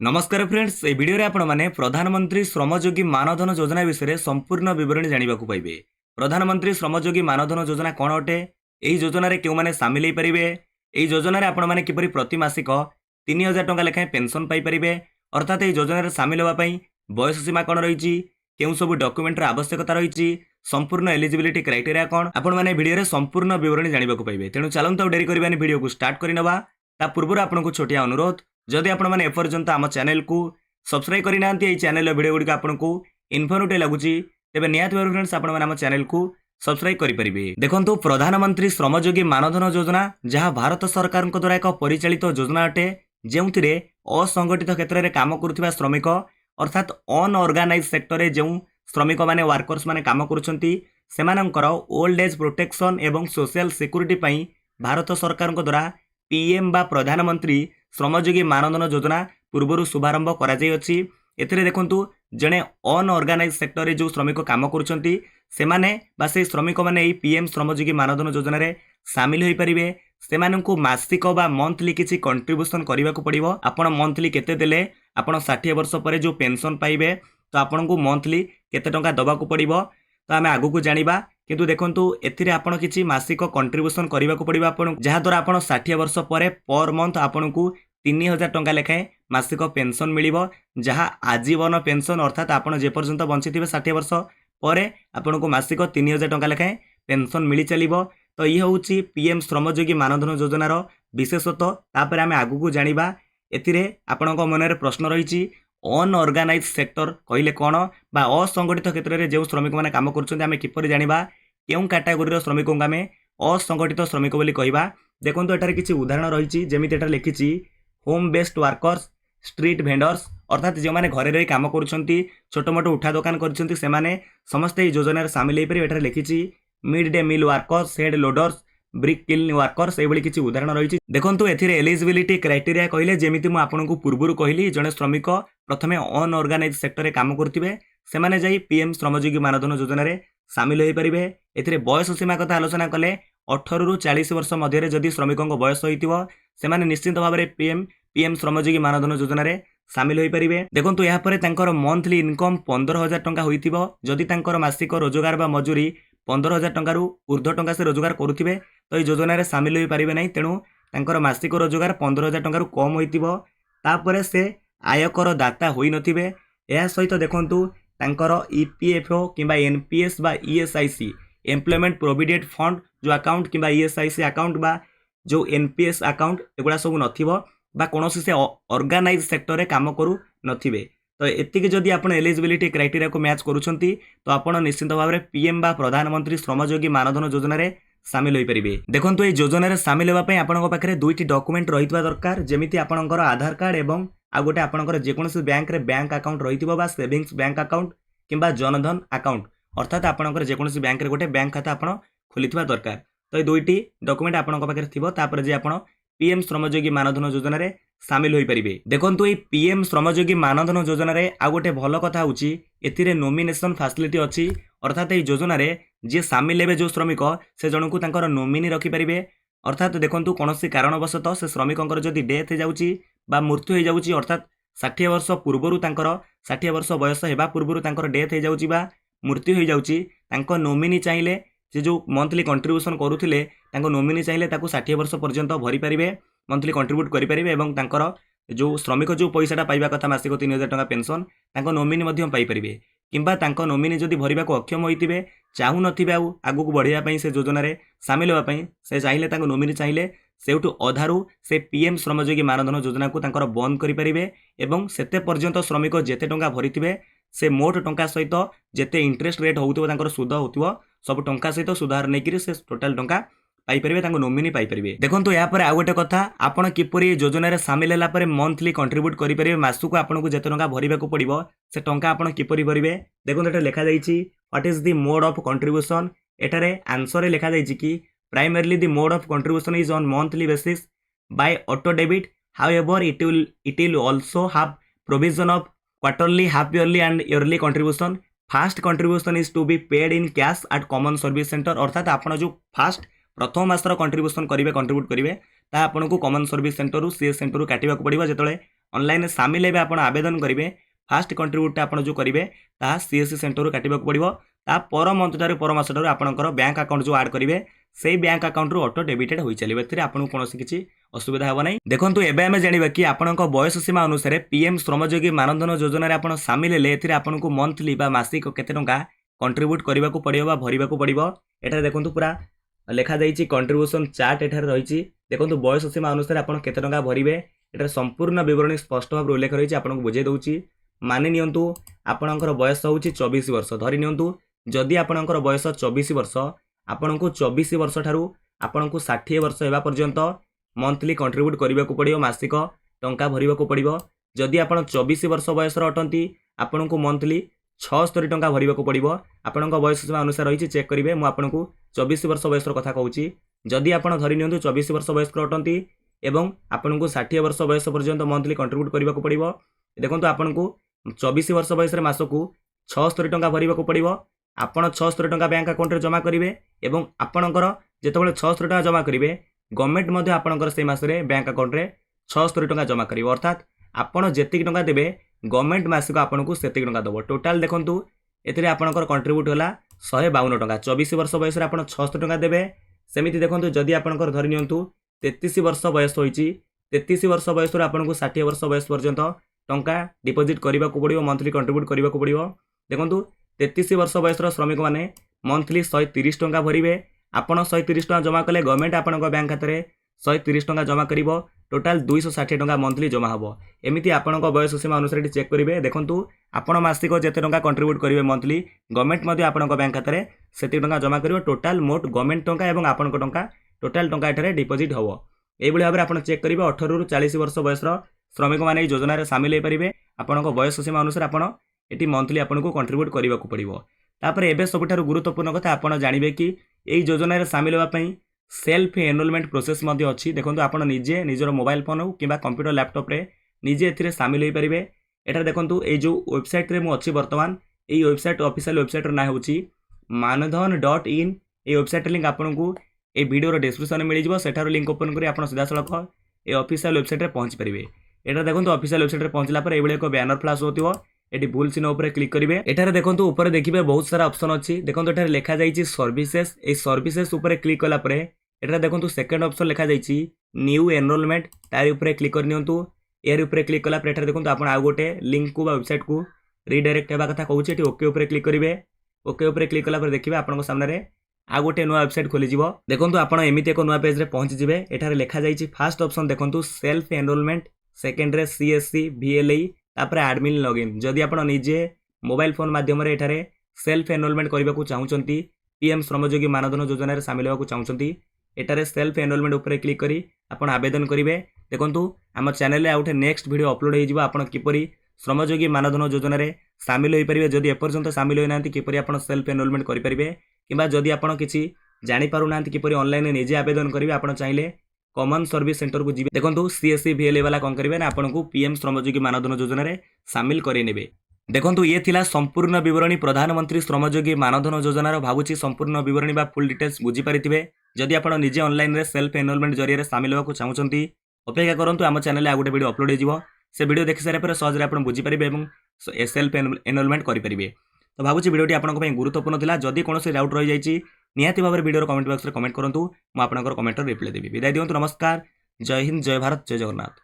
नमस्कार फ्रेंड्स ए वीडियो रे आपण माने प्रधानमंत्री श्रमयोगी मानधन योजना विषय संपूर्ण विवरणी जानिबा को पाइबे। प्रधानमंत्री श्रमयोगी मानधन योजना कोन अटे, एही योजना रे केउ माने शामिल होई परिबे, एही योजना रे आपण माने किपरि प्रति मासिक 3000 टंका लेखाय पेंशन पाई परिबे। अर्थात एही योजना रे शामिल होबा पई बयस सीमा कोन रहिछि, केउ सब डॉक्यूमेंट रे आवश्यकता रहिछि, संपूर्ण एलिजिबिलिटी क्राइटेरिया कोन आपण माने वीडियो रे संपूर्ण विवरणी जानिबा को पाइबे। तेनु चलंतु डेरी करबानी वीडियो को स्टार्ट करि नबा। ता पूर्व आपन को छोटिया अनुरोध, जदि आपण माने एपर्यंत आम चैनल को सब्सक्राइब करि नांती, एई चैनल वीडियो गुडी आपन को इन्फॉर्मेटिव लागुची तेबे नियात भाबे फ्रेंड्स आपण माने आम चैनल को सब्सक्राइब करि परिबे। देखंतु प्रधानमंत्री श्रमयोगी मानधन योजना जहां भारत सरकार द्वारा एक परिचालित योजना अटे, जेउथिरे असंगठित क्षेत्र में काम करुथिबा श्रमिक अर्थात अनऑर्गेनाइज सेक्टर रे जेउ श्रमिक माने वर्कर्स माने काम करुछंती सेमानंकर ओल्ड एज प्रोटेक्शन एवं सोशल सिक्युरिटी पई भारत सरकार द्वारा पीएम बा प्रधानमंत्री श्रमयोगी मानधन योजना पूर्व शुभारंभ करा जाय अछि। एथिरे देखंतु जणे अनऑर्गेनाइज सेक्टर रे जो श्रमिक काम करुछंती सेमाने बा से श्रमिक माने एई पीएम श्रमयोगी मानधन योजना रे शामिल होई परिबे। सेमानंकु मासिक बा मंथली किछि कंट्रीब्यूशन करबाकू पड़िबो। आपण मंथली केते देले आपण 60 वर्ष परे जो पेंशन पाइबे तो आपनकु मंथली केते टंका दबाकू पड़िबो तो आमे आगु को जानिबा। किंतु देखंतु एथिरे आपण किछि मासिक कंट्रीब्यूशन करबाकू पड़िबो आपण जहा द्वारा आपण 60 वर्ष परे पर मंथ आपनकु 3000 टंका लेखाए मासिक पेंशन मिलिबो, जहा आजीवन पेंशन अर्थात आपण जे पर्यंत बंचिथिबे 60 वर्ष परे आपनकु मासिक 3000 टंका लेखाए पेंशन मिली चलिबो। तो ये होउची पीएम श्रमयोगी मानधन योजनार विशेषत्व। तापर आमे आगु को जानिबा। एथिरे आपनक मनरे प्रश्न रहिछि अनऑर्गेनाइज सेक्टर कहले कोन बा असंगठित क्षेत्र रे जे श्रमिक माने काम करछन्ते आमे किपरि जानिबा, केउ कैटेगरी रो श्रमिक को आमे असंगठित श्रमिक बोली कहिबा। देखंतु एटारे किछि उदाहरण रहिछि, जेमिति एटा लिखिछि होम बेस्ड वर्कर्स, स्ट्रीट भेंडर्स अर्थात जो माने घरे रही काम करुछन्ती छोट मोट उठा दुकान करछन्ती सेमाने समस्त ए योजना रे शामिल हेइ परिबे। एटारे लिखिछि mid day meal workers, head loaders, brick kiln workers एबोली किछि उदाहरण रहिछि। देखंतु एथिरे एलिजिबिलिटी क्राइटेरिया कहले जेमिति मु आपनकु पूर्वरु कहली जने श्रमिक प्रथमे अनऑर्गेनाइज सेक्टर रे काम करथिबे सेमाने जाई पीएम श्रमयोगी मानधन योजना रे शामिल होई परिबे। एथिरे बयस सीमा कथा आलोचना कले 18 रु 40 वर्ष मध्य रे जदि श्रमिकंक बयस होइतिबो सेमाने निश्चित भाव में पीएम श्रमयोगी मानधन योजना रे शामिल होई परिबे। देखंतु या परे तांकर मंथली इनकम 15000 टंका होइतिबो, जदि तांकर मासिक रोजगार बा मजूरी 15000 टंका रु ऊर्ध्व टंका से रोजगार करुथिबे तो ए योजना रे शामिल होई परिबे नै। तेनु तांकर मासिक रोजगार 15000 टंका रु कम होइतिबो, तापरे से आयकर दाता होई नथिबे। एहा सहित देखंतु तांकर ईपीएफओ किबा एनपीएस बा ईएसआईसी एम्प्लॉयमेंट प्रोविडेंट फंड जो अकाउंट किबा ईएसआईसी अकाउंट बा जो एनपीएस अकाउंट एगुड़ा सब नथिबो बा कोनोसी से ऑर्गेनाइज सेक्टर रे काम करू नथिबे। तो एतिक जदि आपण एलिजिबिलिटी क्राइटेरिया को मैच करूछंती तो आपण निश्चित भाव में पीएम बा प्रधानमंत्री श्रमयोगी मानधन योजना रे शामिल होई परिबे। देखंतु ए योजना रे शामिल होबा पई आपनक पाखरे दुईटी डॉक्यूमेंट रहितबा दरकार, जेमिति आपनकर आधार कार्ड एवं आ गोटे आपनकर जे कोनोसी बैंक रे बैंक अकाउंट रहितबो बा सेविंग्स बैंक अकाउंट किंबा जनधन अकाउंट अर्थात आपनकर जे कोनोसी बैंक रे गोटे बैंक खाता आपण खोलितबा दरकार। तो ए दुईटी डॉक्यूमेंट आपनक पाखरे थिबो तापर जे आपण पीएम श्रमयोगी मानधन योजना रे शामिल होई परिबे। देखंतु ए पीएम श्रमयोगी मानधन योजना रे आ गोटे भलो कथा होची एथिरे नोमिनेशन फैसिलिटी अछि, अर्थात ए योजना रे जे शामिल हेबे जो श्रमिक से जनकु तांकर नोमिनी रखि परिबे। अर्थात देखंतु कोनोसी कारणवशतः से श्रमिकंकर जदि डेथ हे जाउची बा मृत्यु हे जाउची अर्थात 60 वर्ष पूर्वरु तांकर 60 वर्ष बयस हेबा पूर्वरु तांकर डेथ हे जाउची बा मृत्यु हे जाउची, तांको नोमिनी चाहिले से जो मंथली कंट्रीब्यूशन करुथिले तांको नोमिनी चाहिले ताकू 60 वर्ष पर्यंत भरि परिबे, मंथली कंट्रीब्यूट करि परिबे एवं तांकर जो श्रमिक जो पैसाटा पाइबा कथा मासिक 3000 टंका पेंशन तांको नोमिनी मध्यम पाई परिबे। किंबा तांको नोमिनी जदि भरिबाको अक्षम होइतिबे चाहू नथिबे आगु को बढ़िया पई से योजना रे शामिल होबा पई से चाहिले तांको नोमिनी चाहिले सेउटु अधारु से पीएम श्रमयोगी मानधन योजना को तांकर बंद करि परिबे एवं सेते पर्यंत श्रमिक जेते टंका भरितिबे से मोट टंका सहित जेते इंटरेस्ट रेट होउतिबो तांकर सुद होउतिबो सब टंका सहित सुधार नेकिरि से टोटल टंका पाई परिबे, तांको नोमिनी पाई परिबे। देखंतु या परे आ गोटे कथा आपण किपरि योजना रे शामिल हला परे मंथली कंट्रीब्यूट करि परिबे, मासुको आपनको जेते टंका भरिबाको पड़िबो से टंका आपण किपरि भरिबे। देखंतु एटा लेखा जाईछि what is the mode of contribution. एटारे आंसर रे लेखा जाईछि कि primarily the mode of contribution is on monthly basis by auto debit, however it will also have provision of quarterly, half yearly and yearly contribution. First contribution is to be paid in cash at common service centre, अर्थात आपण जो fast प्रथम मासर contribution करेंगे contribute करेंगे ता आपको common service centre C centre काटा पड़ो, जो ऑनलाइन सामिल हेबे आपण आवेदन करेंगे फास्ट कंट्रीब्यूट आपण जो करेंगे ताहा सीएससी सेंटर काटवाक पड़ो ता पर मंथ ठारू पर मास ठारू आपणकर बैंक अकाउंट जो ऐड करेंगे से बैंक अकाउंट रू ऑटो डेबिटेड हो चलिए एथिरे आपन कौन किसी असुविधा हेबो नहीं। देखंतु एबे आमे जानिबा कि आपनक बयस सीमा अनुसार पीएम श्रमयोगी मानधन योजना रे आपण शामिल हेले एथिरे आपनकु मंथली बा मासिक केते टंका कंट्रीब्यूट करबा को पड़िबो बा भरिबा को पड़िबो। एठारे देखंतु पूरा लेखा जाइछि कंट्रीब्यूशन चार्ट एठारे रहिछि। देखंतु बयस सीमा अनुसार आपण केते टंका भरिबे एठारे संपूर्ण विवरणी स्पष्ट भाव उल्लेख रहिछि आपनकु बुझाइ दउछि। मानि नियंतु आपनकर बयस होछि 24 वर्ष धरि नियंतु जदि आपनकर बयस 24 वर्ष आपनकु 24 वर्ष ठारू आपनकु 60 वर्ष हेबा पर्यंत मंथली कंट्रीब्यूट करबा को पड़िबो मासिक टंका भरिबा को पड़िबो। जदि आपण 24 वर्ष बयस अटंती आपनकु मंथली 76 टंका भरिबा को पड़िबो। आपनक बयस सीमा अनुसार रहिछि चेक करिवे मु आपनकु 24 वर्ष बयस कथा कहूछि। जदि आपण धरि नियंतु 24 वर्ष बयस अटंती एवं आपनकु 60 वर्ष बयस पर्यंत मंथली कंट्रीब्यूट करबा को पड़िबो। देखंतु आपनकु 24 वर्ष बयस रे मासकु 76 टंका भरिबा को पड़िबो। आपण 76 टंका बैंक अकाउंट रे जमा करिवे एवं आपनकर जेतेबेले 76 टंका जमा करिवे गवर्नमेंट मध्ये आपनकर से मासरे बैंक अकाउंट रे 76 टंका जमा करिवो। अर्थात आपण जेतिक टंका देबे गवर्नमेंट मासिक आपनकु सेतिक टंका दबो। टोटल देखंतु एथिरे आपनकर कंट्रीब्यूट होला 152 टंका। 24 वर्ष बयस रे आपण 76 टंका देबे। सेमिति देखंतु जदि आपनकर धरि नियंतु 33 वर्ष बयस होईची 33 वर्ष बयस रे आपनकु 60 वर्ष बयस पर्यंत टंका डिपॉजिट करबा को पड़िबो मंथली कंट्रीब्यूट करबा को पड़िबो। देखंतु 33 वर्ष बयस श्रमिक माने मंथली 130 टंका भरिवे। आपण 130 टंका जमा कले गवर्नमेंट आपनक बैंक खाते 130 टंका जमा करिवो। टोटल 260 टंका मंथली जमा हबो। एमिति आपनक बयस सीमा अनुसार चेक करिवे। देखंतु आपण मासिक जेते टंका कंट्रीब्यूट करिवे मंथली गवर्नमेंट मध्ये आपनक बैंक खाते सेति टंका जमा करिवो। टोटल मोट गवर्नमेंट टंका एवं आपनक टंका टोटल टंका एठारे डिपॉजिट हबो। एई भली भाबरे आपण चेक करिवे 18 रु 40 वर्ष बयस श्रमिक माने ए योजना रे शामिल हे परिबे। आपनक बयस सीमा अनुसार आपण एटी मंथली आपनको कंट्रीब्यूट करबा को पड़िबो। तापर एबे सबठारु गुरुत्वपूर्ण कथा आपण जानिबे कि एई योजना रे शामिल होबा पई सेल्फ एनरोलमेंट प्रोसेस मध्ये अछि। देखंतु आपण निजे निजर मोबाइल फोन हो किबा कंप्यूटर लैपटॉप रे निजे एथिरे शामिल होई परिबे। एटा देखंतु ए जो वेबसाइट रे मु अछि वर्तमान एई वेबसाइट ऑफिशियल वेबसाइट रो ना होछि manadhan.in। ए वेबसाइट लिंक आपनको ए वीडियो रो डिस्क्रिप्शन में मिल जिवो। सेठारो लिंक ओपन करी आपण सीधा सळख ए ऑफिशियल वेबसाइट रे पहुंच परिबे। एटा देखंतु ऑफिशियल वेबसाइट रे पहुंचला पर एबळे एको बैनर फ्लैश होतिबो। एटी भूल चिन्ह ऊपर क्लिक करिवे। एठारे देखंतु ऊपर देखिबे बहुत सारा ऑप्शन अछि। देखंतु एठारे लेखा जाईछि सर्विसेज। ए सर्विसेज ऊपर क्लिक कला परे एठारे देखंतु सेकंड ऑप्शन लेखा जाईछि न्यू एनरोलमेंट। तार ऊपर क्लिक कर नियंतु। एयर ऊपर क्लिक कला पर एठारे देखंतु आपण आ गोटे लिंक को बा वेबसाइट को रीडायरेक्ट हेबा कथा कहूछि। एटी ओके ऊपर क्लिक करिवे। ओके ऊपर क्लिक कला पर देखिबे आपन सामने रे आ गोटे नुआ वेबसाइट खोली जिवो। देखंतु आपण एमिति एको नुआ पेज रे पहुंच जिवे। एठारे लेखा जाईछि फर्स्ट ऑप्शन देखंतु सेल्फ एनरोलमेंट, सेकंड रे सीएससी VLI तापर एडमिन लॉगिन। जदि आपण निजे मोबाइल फोन माध्यम रे एठारे सेल्फ एनरोलमेंट करबा को चाहुचंती पीएम श्रमयोगी मानधन योजना रे शामिल होबा को चाहुचंती एटारे सेल्फ एनरोलमेंट ऊपर क्लिक करी आपण आवेदन करिवे। देखंतु हम चैनल रे आउटे नेक्स्ट वीडियो अपलोड हे जिवो। आपण किपरि श्रमयोगी मानधन योजना रे शामिल होई परिबे। जदि एपर्यंत शामिल होई नांती किपरि आपण सेल्फ एनरोलमेंट करि परिबे किबा जदि आपण किछि जानि पारु नांती किपरि ऑनलाइन निजे आवेदन करिवे आपण चाहिले कॉमन सर्विस सेंटर को जीवे। देखंतु सीएससी VLI वाला कोन करिवे ना आपनको पीएम श्रमयोगी मानधन योजना रे शामिल करि नेबे। देखंतु ये थिला संपूर्ण विवरणी प्रधानमंत्री श्रमयोगी मानधन योजना रो। भाबुची संपूर्ण विवरणी बा फुल डिटेल्स बुझी परिथिबे। जदि आपण निजे ऑनलाइन रे सेल्फ एनरोलमेंट जरिया रे शामिल होबा को चाहुचंती अपेक्षा करंतु आम चैनल रे आ गोटे वीडियो अपलोड हे जिवो। से वीडियो देखि सारे पर सहज रे आपण बुझी परिबे एवं सेल्फ एनरोलमेंट करि परिबे। तो भाबुची वीडियोटी आपनको पई गुरुत्वपूर्ण थिला। जदि कोनोसी डाउट रहि जाईची निहाती भाबरे वीडियो कमेंट बॉक्स रे कमेंट करंतु। मु आपनकर कमेंट रे रिप्लाई देबी। विदाय दियंतु। नमस्कार। जय हिंद, जय भारत, जय जगन्नाथ।